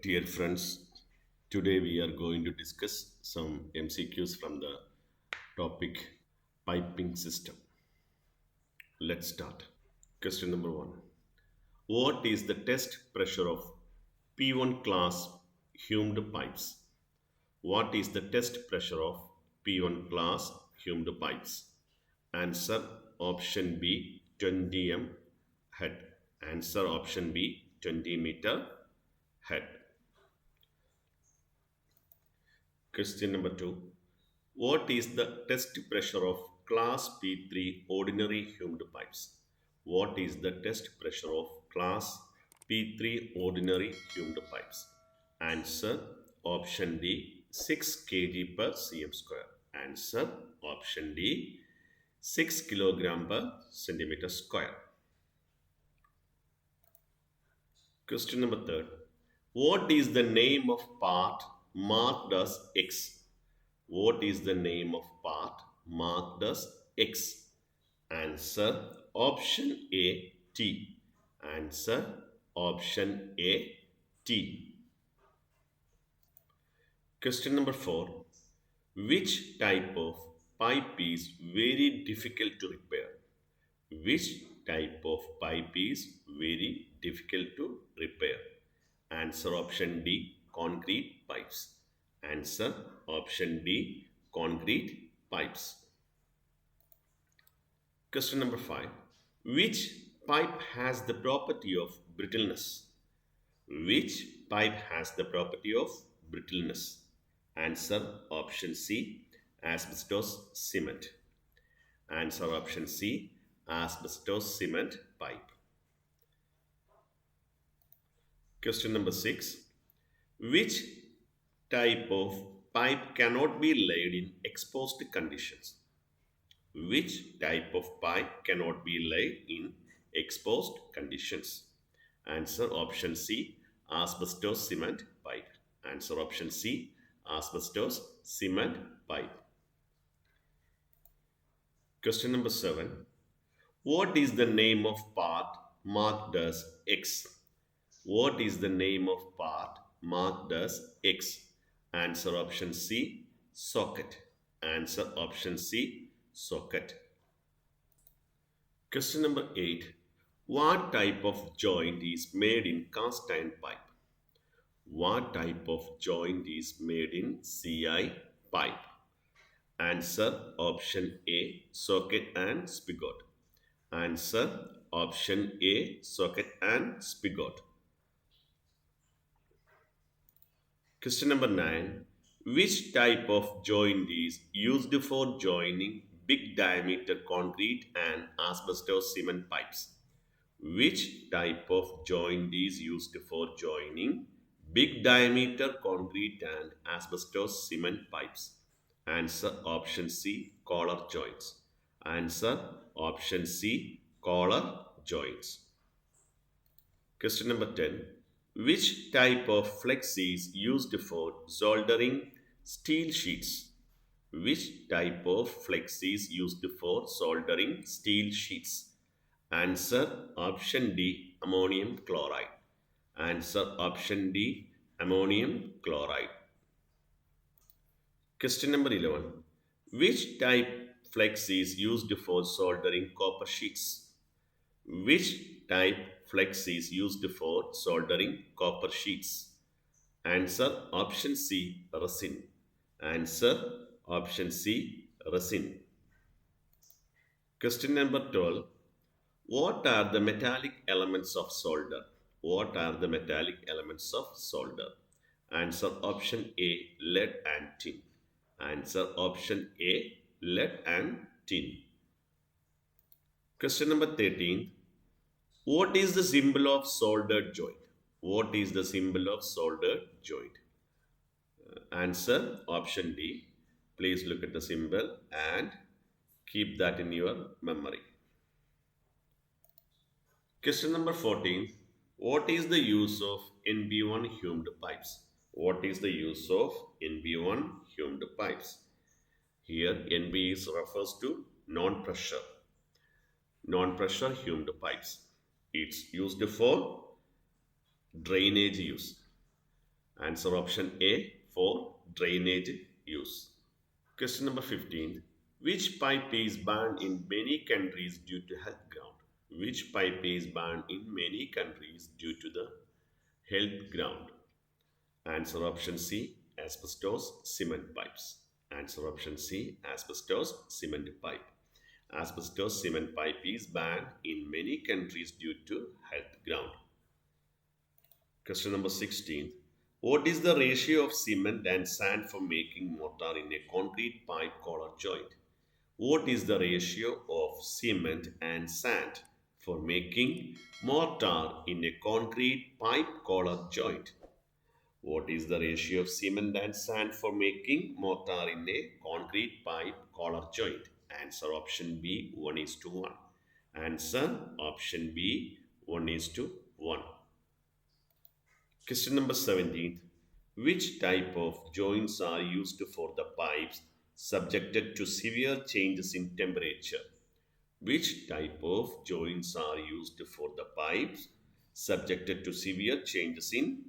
Dear friends, today we are going to discuss some MCQs from the topic piping system. Let's start. Question number 1. What is the test pressure of P1 class humed pipes? What is the test pressure of P1 class humed pipes? Answer option B 20 head. Answer option B 20 meter head. Question number 2. What is the test pressure of class P3 ordinary humed pipes? What is the test pressure of class P3 ordinary humed pipes? Answer option D 6 kg per cm square. Answer option D 6 kilogram per centimeter square. Question number 3. What is the name of part marked as X? What is the name of part marked as X? Answer option A T. Answer option A T. Question number 4. Which type of pipe is very difficult to repair? Which type of pipe is very difficult to repair? Answer option D concrete pipes. Answer option D concrete pipes. Question number 5. Which pipe has the property of brittleness? Which pipe has the property of brittleness? Answer option C asbestos cement. Answer option C asbestos cement pipe. Question number 6. Which type of pipe cannot be laid in exposed conditions? Which type of pipe cannot be laid in exposed conditions? Answer option C asbestos cement pipe. Answer option C asbestos cement pipe. Question number 7. What is the name of part marked as X? What is the name of part marked as X? Answer option C socket. Answer option C socket. Question number 8. What type of joint is made in cast iron pipe? What type of joint is made in CI pipe? Answer option A socket and spigot. Answer option A socket and spigot. Question number 9. Which type of joint is used for joining big diameter concrete and asbestos cement pipes? Which type of joint is used for joining big diameter concrete and asbestos cement pipes? Answer option C collar joints. Answer option C collar joints. Question number 10. Which type of flex is used for soldering steel sheets? Which type of flex is used for soldering steel sheets? Answer option D ammonium chloride. Answer option D ammonium chloride. Question number 11. Which type flex is used for soldering copper sheets? Which type flex is used for soldering copper sheets? Answer option C resin. Answer option C resin. Question number 12. What are the metallic elements of solder? What are the metallic elements of solder? Answer option A lead and tin. Answer option A lead and tin. Question number 13. What is the symbol of soldered joint? What is the symbol of soldered joint? Answer option D. Please look at the symbol and keep that in your memory. Question number 14. What is the use of NB1 humed pipes? What is the use of NB1 humed pipes? Here NB refers to non-pressure humed pipes. It's used for drainage use. Answer option A for drainage use. Question number 15. Which pipe is banned in many countries due to health ground? Which pipe is banned in many countries due to the health ground? Answer option C, asbestos cement pipes. Answer option C, asbestos cement pipe. Asbestos cement pipe is banned in many countries due to health ground. Question number 16. What is the ratio of cement and sand for making mortar in a concrete pipe collar joint? What is the ratio of cement and sand for making mortar in a concrete pipe collar joint? What is the ratio of cement and sand for making mortar in a concrete pipe collar joint? Answer option B 1 is to 1. Answer option B 1 is to 1. Question number 17. Which type of joints are used for the pipes subjected to severe changes in temperature? Which type of joints are used for the pipes subjected to severe changes in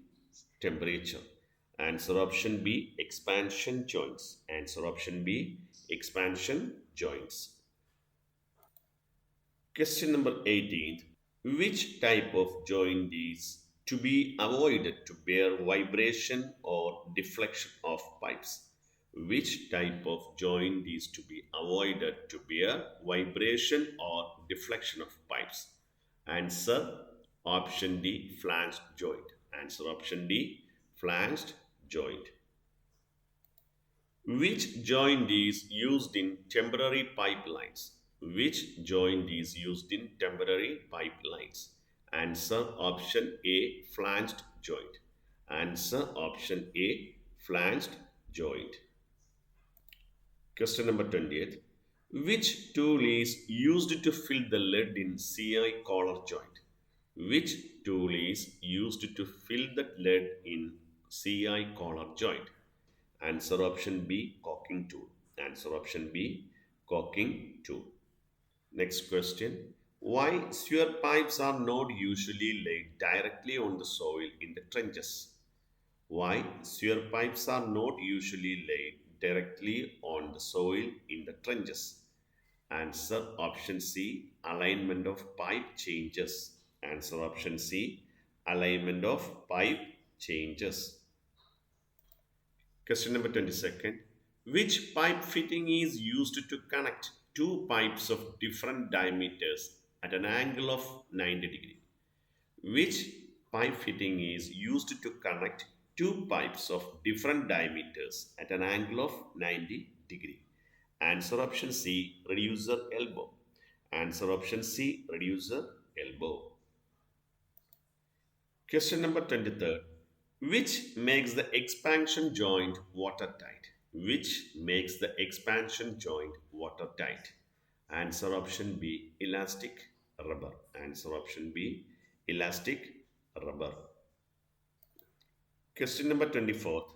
temperature? Answer option B, expansion joints. Answer option B, expansion joints. Question number 18. Which type of joint is to be avoided to bear vibration or deflection of pipes? Which type of joint is to be avoided to bear vibration or deflection of pipes? Answer option D, flanged joint. Answer option D, flanged joint. Which joint is used in temporary pipelines? Which joint is used in temporary pipelines? Answer option A, flanged joint. Answer option A, flanged joint. Question number 28. Which tool is used to fill the lead in CI collar joint? Which tool is used to fill the lead in CI collar joint? Answer option B, caulking tool. Answer option B, caulking tool. Next question. Why sewer pipes are not usually laid directly on the soil in the trenches? Why sewer pipes are not usually laid directly on the soil in the trenches? Answer option C, alignment of pipe changes. Answer option C, alignment of pipe changes. Question number 22nd. Which pipe fitting is used to connect two pipes of different diameters at an angle of 90 degree? Which pipe fitting is used to connect two pipes of different diameters at an angle of 90 degree? Answer option C, reducer elbow. Answer option C, reducer elbow. Question number 23rd. Which makes the expansion joint watertight? Which makes the expansion joint watertight? Answer option B, elastic rubber. Answer option B, elastic rubber. Question number 24th.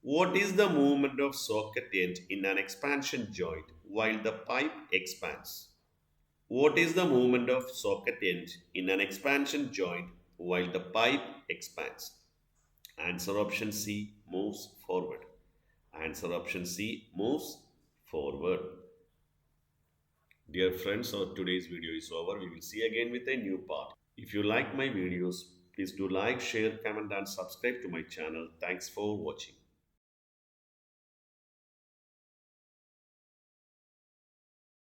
What is the movement of socket end in an expansion joint while the pipe expands? What is the movement of socket end in an expansion joint while the pipe expands? Answer option C, moves forward. Answer option C, moves forward. Dear friends, so today's video is over. We will see again with a new part. If you like my videos, please do like, share, comment and subscribe to my channel. Thanks for watching.